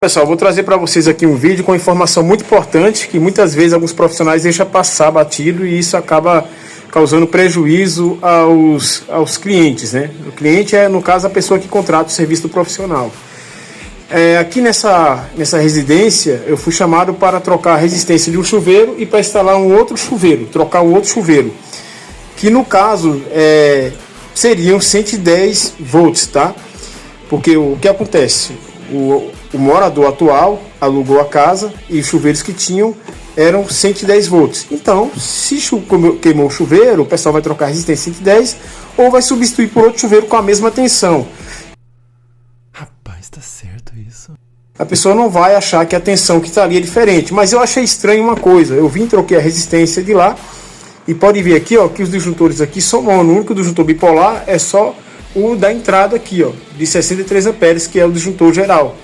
Pessoal, vou trazer para vocês aqui um vídeo com informação muito importante que muitas vezes alguns profissionais deixam passar batido e isso acaba causando prejuízo aos clientes, né? O cliente é, no caso, a pessoa que contrata o serviço do profissional. Aqui nessa residência, eu fui chamado para trocar a resistência de um chuveiro e para instalar um outro chuveiro, trocar um outro chuveiro, que no caso seriam 110 volts, tá? Porque o que acontece? O morador atual alugou a casa e os chuveiros que tinham eram 110 volts. Então, se queimou o chuveiro, o pessoal vai trocar a resistência 110 ou vai substituir por outro chuveiro com a mesma tensão. Rapaz, tá certo isso? A pessoa não vai achar que a tensão que está ali é diferente. Mas eu achei estranho uma coisa. Eu vim, troquei a resistência de lá e pode ver aqui, ó, que os disjuntores aqui são mono. O único disjuntor bipolar é só o da entrada aqui, ó, de 63 amperes, que é o disjuntor geral.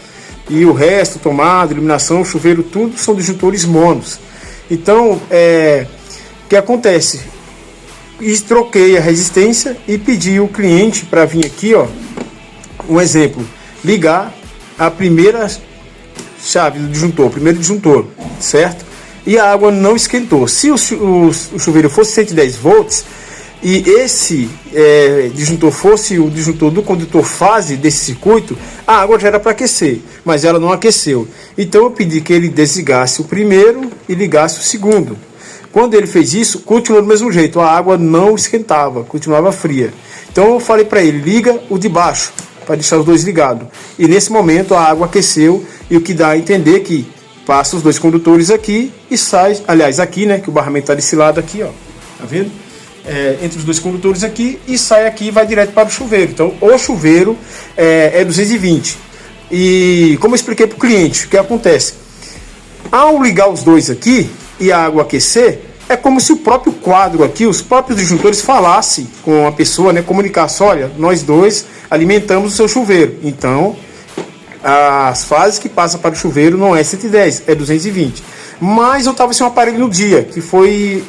E o resto, tomada, iluminação, chuveiro, tudo são disjuntores monos. Então, o que acontece? Troquei a resistência e pedi o cliente para vir aqui, ó, um exemplo, ligar a primeira chave do disjuntor, o primeiro disjuntor, certo? E a água não esquentou. Se o chuveiro fosse 110 volts, e esse disjuntor fosse o disjuntor do condutor fase desse circuito, a água já era para aquecer, mas ela não aqueceu. Então eu pedi que ele desligasse o primeiro e ligasse o segundo. Quando ele fez isso, continuou do mesmo jeito, a água não esquentava, continuava fria. Então eu falei para ele, liga o de baixo, para deixar os dois ligados. E nesse momento a água aqueceu, e o que dá a entender que passa os dois condutores aqui e sai, aliás aqui, né, que o barramento está desse lado aqui, ó, tá vendo? Entre os dois condutores aqui e sai aqui e vai direto para o chuveiro. Então o chuveiro é 220. E como eu expliquei para o cliente, o que acontece? Ao ligar os dois aqui e a água aquecer, é como se o próprio quadro aqui, os próprios disjuntores falassem com a pessoa, né, comunicassem, olha, nós dois alimentamos o seu chuveiro. Então as fases que passam para o chuveiro não é 110, é 220. Mas eu estava sem um aparelho no dia, que foi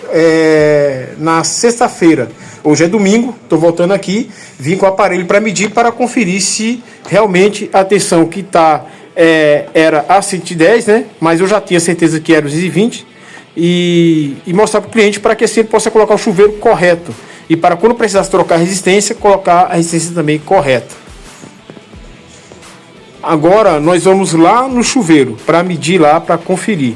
na sexta-feira. Hoje é domingo, estou voltando aqui, vim com o aparelho para medir, para conferir se realmente a tensão que está era a 110, né? Mas eu já tinha certeza que era 220. E mostrar para o cliente para que assim ele possa colocar o chuveiro correto. E para quando precisasse trocar a resistência, colocar a resistência também correta. Agora nós vamos lá no chuveiro para medir lá, para conferir.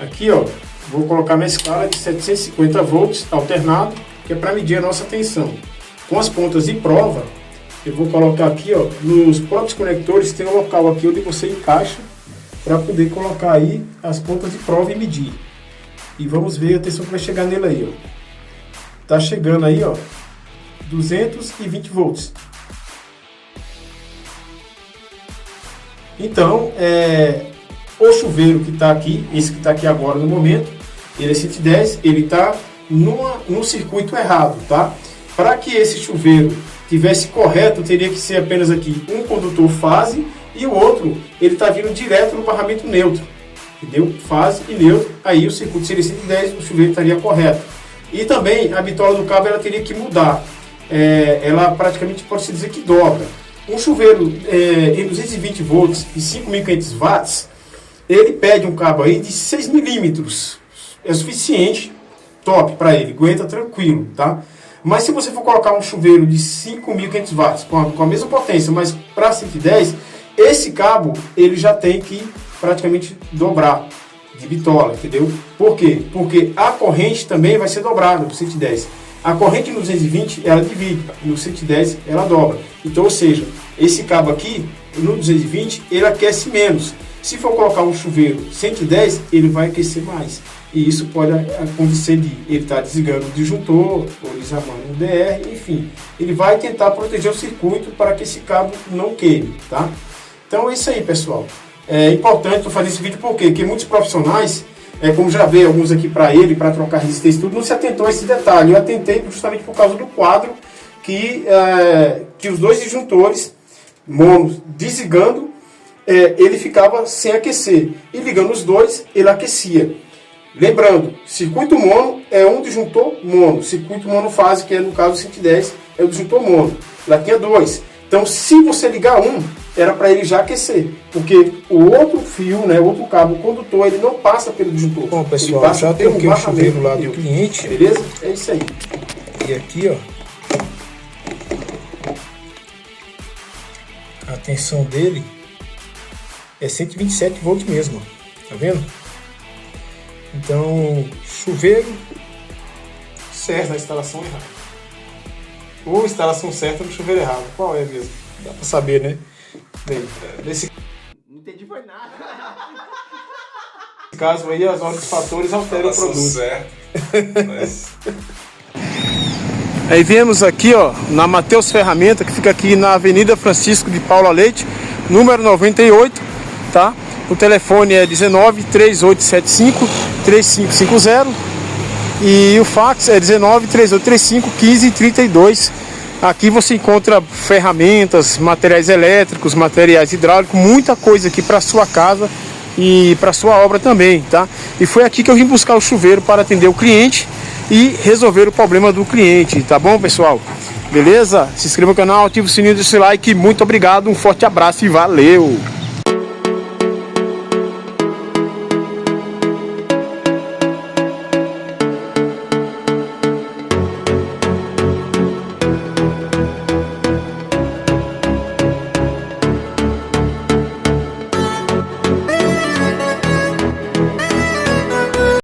Aqui, ó, vou colocar na escala de 750 volts alternado, que é para medir a nossa tensão. Com as pontas de prova, eu vou colocar aqui, ó, nos próprios conectores tem um local aqui onde você encaixa para poder colocar aí as pontas de prova e medir. E vamos ver a tensão que vai chegar nele aí, ó. Tá chegando aí, ó, 220 volts. Então, o chuveiro que está aqui, esse que está aqui agora no momento, ele é 110, ele está no circuito errado, tá? Para que esse chuveiro tivesse correto, teria que ser apenas aqui um condutor fase e o outro, ele está vindo direto no barramento neutro, entendeu? Fase e neutro, aí o circuito seria 110, o chuveiro estaria correto. E também a bitola do cabo ela teria que mudar, ela praticamente pode-se dizer que dobra. Um chuveiro em 220 volts e 5.500 watts, ele pede um cabo aí de 6 milímetros, é suficiente, top para ele, aguenta tranquilo, tá? Mas se você for colocar um chuveiro de 5.500 watts com a mesma potência, mas para 110, esse cabo ele já tem que praticamente dobrar de bitola, entendeu? Por quê? Porque a corrente também vai ser dobrada no 110. A corrente no 220 ela divide, no 110 ela dobra. Então, ou seja, esse cabo aqui no 220 ele aquece menos. Se for colocar um chuveiro 110, ele vai aquecer mais. E isso pode acontecer de ele estar desligando o disjuntor, ou desarmando o DR, enfim. Ele vai tentar proteger o circuito para que esse cabo não queime, tá? Então é isso aí, pessoal. É importante eu fazer esse vídeo por quê? Porque muitos profissionais, como já veio alguns aqui para ele, para trocar resistência e tudo, não se atentou a esse detalhe. Eu atentei justamente por causa do quadro que os dois disjuntores monos desligando, ele ficava sem aquecer. E ligando os dois, ele aquecia. Lembrando, circuito mono é um disjuntor mono. Circuito monofase, que é no caso 110, é o disjuntor mono. Lá tinha 2. Então, se você ligar um, era para ele já aquecer. Porque o outro fio, né, o outro cabo condutor, ele não passa pelo disjuntor. Bom, pessoal, já troquei o chuveiro lá do cliente. Beleza? É isso aí. E aqui, ó, a tensão dele é 127 volts mesmo, ó. Tá vendo? Então, chuveiro Certo, na instalação errada. Ou instalação certa no chuveiro errado. Qual é mesmo? dá pra saber, né? Bem, nesse entendi foi nada. caso aí, as ordens de fatores alteram o produto. Certo. Mas... Aí viemos aqui, ó, na Mateus Ferramenta, que fica aqui na Avenida Francisco de Paula Leite, número 98, tá? O telefone é 19 3875 3550 e o fax é 19 3835 1532. Aqui você encontra ferramentas, materiais elétricos, materiais hidráulicos, muita coisa aqui para sua casa e para sua obra também, tá? E foi aqui que eu vim buscar o chuveiro para atender o cliente e resolver o problema do cliente, tá bom, pessoal? Beleza? Se inscreva no canal, ative o sininho, deixe o like, muito obrigado, um forte abraço e valeu!